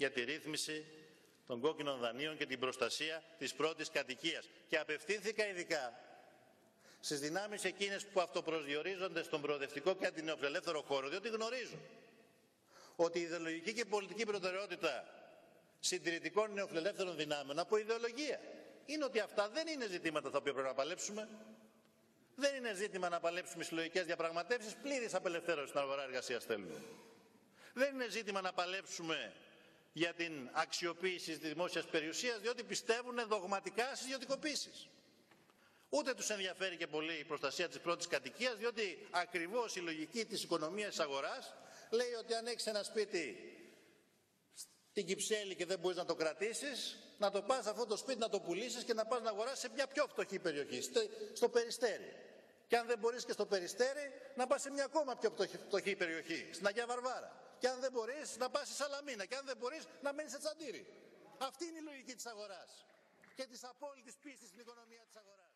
για τη ρύθμιση των κόκκινων δανείων και την προστασία της πρώτης κατοικίας. Και απευθύνθηκα ειδικά στις δυνάμεις εκείνες που αυτοπροσδιορίζονται στον προοδευτικό και αντινεοφιλελεύθερο χώρο, διότι γνωρίζω ότι η ιδεολογική και πολιτική προτεραιότητα συντηρητικών νεοφιλελεύθερων δυνάμεων από ιδεολογία είναι ότι αυτά δεν είναι ζητήματα τα οποία πρέπει να παλέψουμε. Δεν είναι ζήτημα να παλέψουμε συλλογικές διαπραγματεύσεις, πλήρης απελευθέρωση στην αγορά εργασίας θέλουμε. Δεν είναι ζήτημα να παλέψουμε για την αξιοποίηση της δημόσιας περιουσίας, διότι πιστεύουν δογματικά στις ιδιωτικοποίησεις. Ούτε τους ενδιαφέρει και πολύ η προστασία της πρώτης κατοικίας, διότι ακριβώς η λογική της οικονομίας της αγοράς λέει ότι αν έχεις ένα σπίτι στην Κυψέλη και δεν μπορείς να το κρατήσεις, να το πας αυτό το σπίτι να το πουλήσεις και να πας να αγοράσεις σε μια πιο φτωχή περιοχή, στο Περιστέρι. Και αν δεν μπορείς και στο Περιστέρι, να πας σε μια ακόμα πιο φτωχή περιοχή, στην Αγία Βαρβάρα. Και αν δεν μπορείς, να πας στη Σαλαμίνα. Και αν δεν μπορείς, να μένεις σε Τσαντήρι. Αυτή είναι η λογική της αγοράς και της απόλυτης πίστης στην οικονομία της αγοράς.